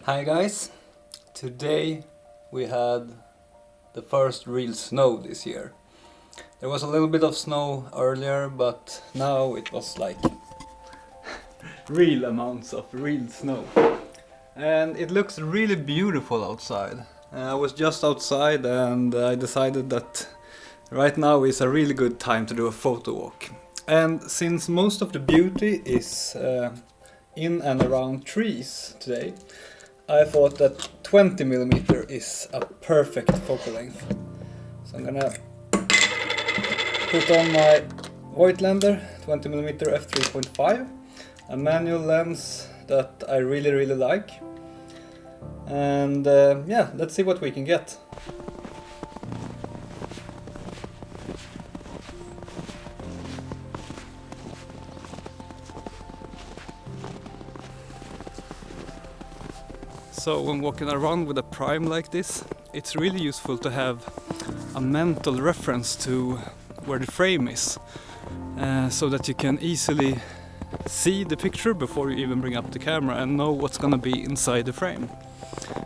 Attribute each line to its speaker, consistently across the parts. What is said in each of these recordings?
Speaker 1: Hi guys, today we had the first real snow this year. There was a little bit of snow earlier, but now it was like real amounts of real snow. And it looks really beautiful outside. I was just outside and I decided that right now is a really good time to do a photo walk. And since most of the beauty is in and around trees today, I thought that 20mm is a perfect focal length. So I'm gonna put on my Voigtländer 20mm f3.5, a manual lens that I really like. And yeah, let's see what we can get. So when walking around with a prime like this, it's really useful to have a mental reference to where the frame is, so that you can easily see the picture before you even bring up the camera and know what's gonna be inside the frame.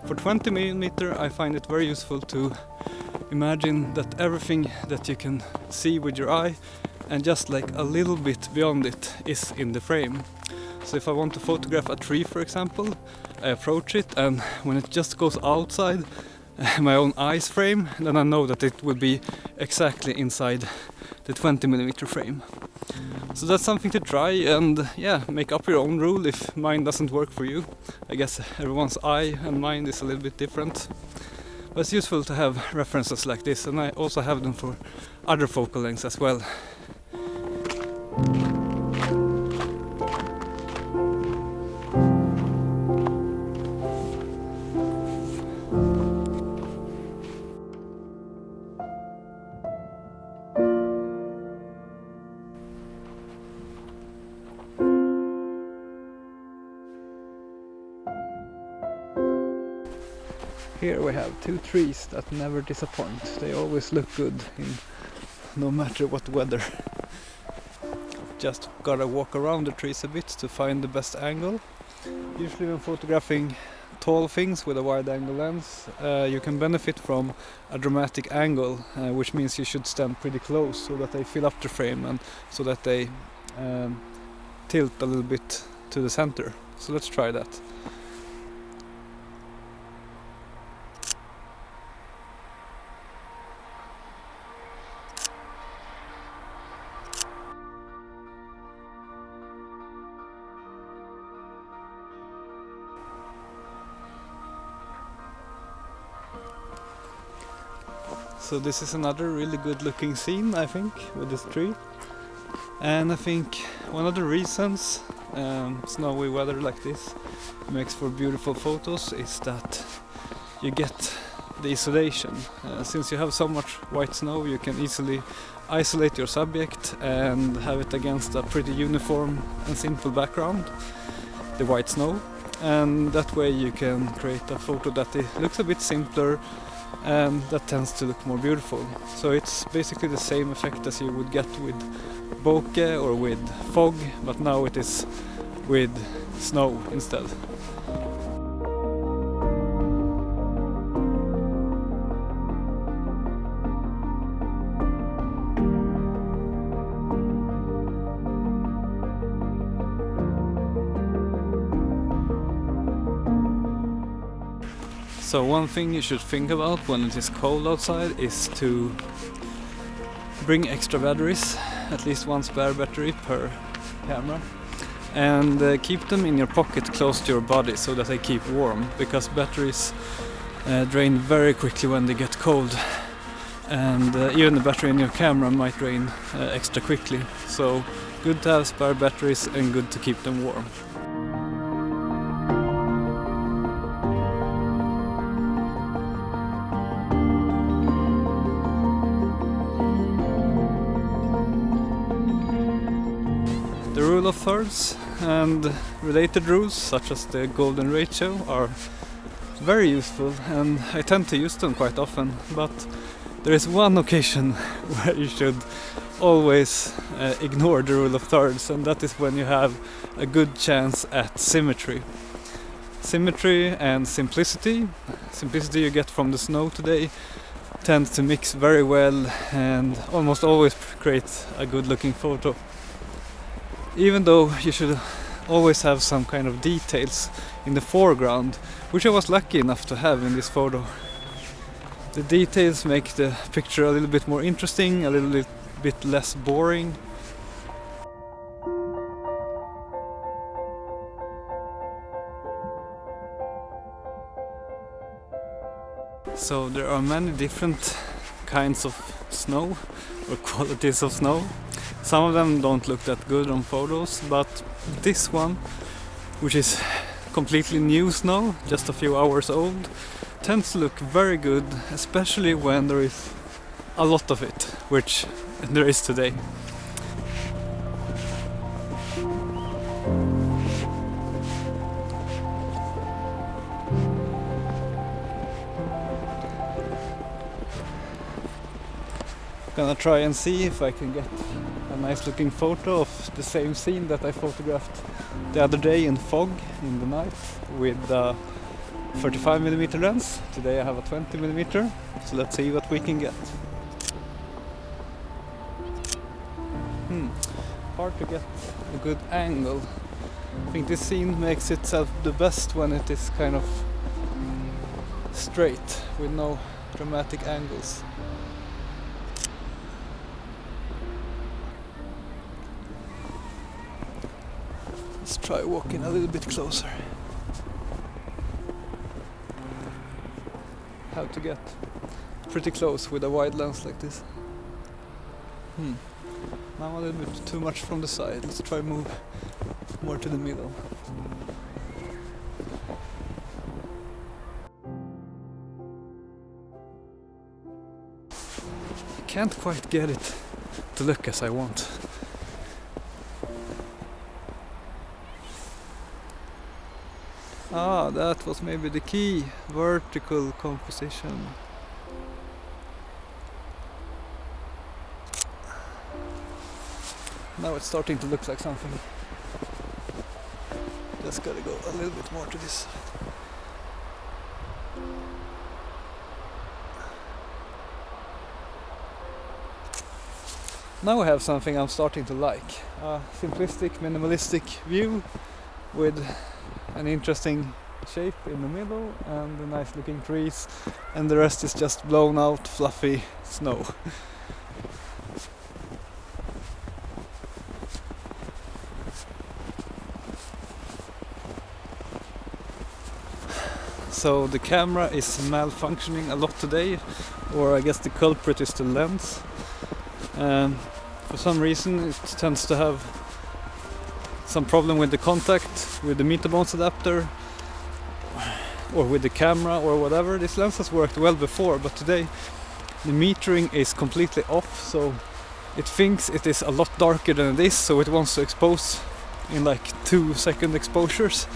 Speaker 1: For 20mm I find it very useful to imagine that everything that you can see with your eye and just like a little bit beyond it is in the frame. So if I want to photograph a tree, for example, I approach it, and when it just goes outside my own eyes frame, then I know that it will be exactly inside the 20mm frame. So that's something to try, and yeah, make up your own rule if mine doesn't work for you. I guess everyone's eye and mind is a little bit different. But it's useful to have references like this, and I also have them for other focal lengths as well. Here we have two trees that never disappoint. They always look good in no matter what weather. Just gotta walk around the trees a bit to find the best angle. Usually when photographing tall things with a wide angle lens, you can benefit from a dramatic angle, which means you should stand pretty close so that they fill up the frame and so that they tilt a little bit to the center. So let's try that. So this is another really good looking scene, I think, with this tree. And I think one of the reasons snowy weather like this makes for beautiful photos is that you get the isolation. Since you have so much white snow, you can easily isolate your subject and have it against a pretty uniform and simple background, the white snow. And that way you can create a photo that looks a bit simpler and that tends to look more beautiful. So it's basically the same effect as you would get with bokeh or with fog, but now it is with snow instead. So one thing you should think about when it is cold outside is to bring extra batteries, at least one spare battery per camera, and keep them in your pocket close to your body so that they keep warm, because batteries drain very quickly when they get cold, and even the battery in your camera might drain extra quickly. So good to have spare batteries and good to keep them warm. The rule of thirds and related rules, such as the golden ratio, are very useful, and I tend to use them quite often, but there is one occasion where you should always ignore the rule of thirds, and that is when you have a good chance at symmetry. Symmetry and simplicity. Simplicity you get from the snow today tends to mix very well and almost always create a good looking photo. Even though you should always have some kind of details in the foreground, which I was lucky enough to have in this photo. The details make the picture a little bit more interesting, a little bit less boring. So there are many different kinds of snow or qualities of snow. Some of them don't look that good on photos, but this one, which is completely new snow, just a few hours old, tends to look very good, especially when there is a lot of it, which there is today. Gonna try and see if I can get a nice looking photo of the same scene that I photographed the other day in fog in the night with a 35mm lens. Today I have a 20mm, so let's see what we can get. Hard to get a good angle. I think this scene makes itself the best when it is kind of straight with no dramatic angles. Let's try walking a little bit closer. How to get pretty close with a wide lens like this. Now a little bit too much from the side. Let's try move more to the middle. I can't quite get it to look as I want. Ah, that was maybe the key. Vertical composition. Now it's starting to look like something. Just gotta go a little bit more to this side. Now I have something I'm starting to like. A simplistic, minimalistic view with an interesting shape in the middle and the nice looking trees, and the rest is just blown out fluffy snow. So the camera is malfunctioning a lot today, or I guess the culprit is the lens. For some reason it tends to have some problem with the contact with the Micael adapter or with the camera or whatever. This lens has worked well before, but today the metering is completely off, so it thinks it is a lot darker than it is, so it wants to expose in like 2-second exposures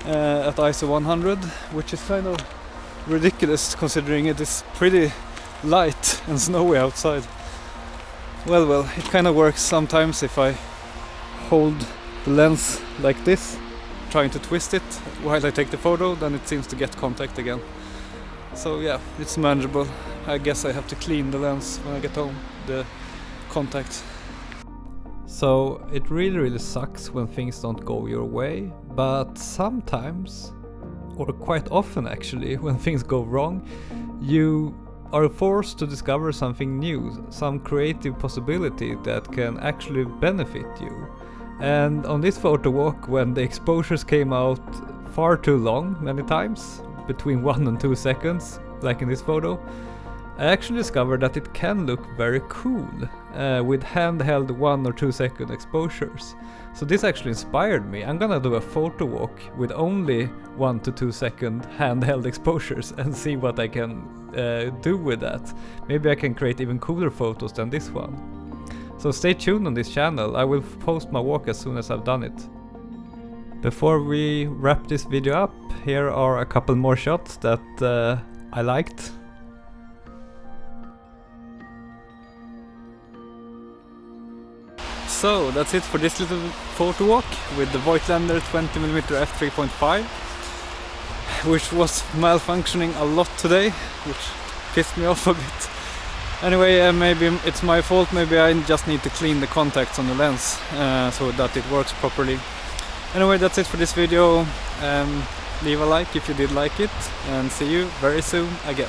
Speaker 1: at ISO 100, which is kind of ridiculous considering it is pretty light and snowy outside. Well, it kind of works sometimes if I hold the lens like this, trying to twist it while I take the photo, then it seems to get contact again. So yeah, it's manageable. I guess I have to clean the lens when I get home, the contact. So it really sucks when things don't go your way, but sometimes, or quite often actually, when things go wrong, you are forced to discover something new, some creative possibility that can actually benefit you. And on this photo walk, when the exposures came out far too long many times, between 1 and 2 seconds, like in this photo, I actually discovered that it can look very cool with handheld 1 or 2 second exposures. So this actually inspired me. I'm gonna do a photo walk with only 1 to 2 second handheld exposures and see what I can do with that. Maybe I can create even cooler photos than this one. So stay tuned on this channel. I will post my walk as soon as I've done it. Before we wrap this video up, here are a couple more shots that I liked. So that's it for this little photo walk with the Voigtländer 20mm f3.5. which was malfunctioning a lot today, which pissed me off a bit. Anyway, maybe it's my fault, maybe I just need to clean the contacts on the lens so that it works properly. Anyway, that's it for this video. Leave a like if you did like it, and see you very soon again.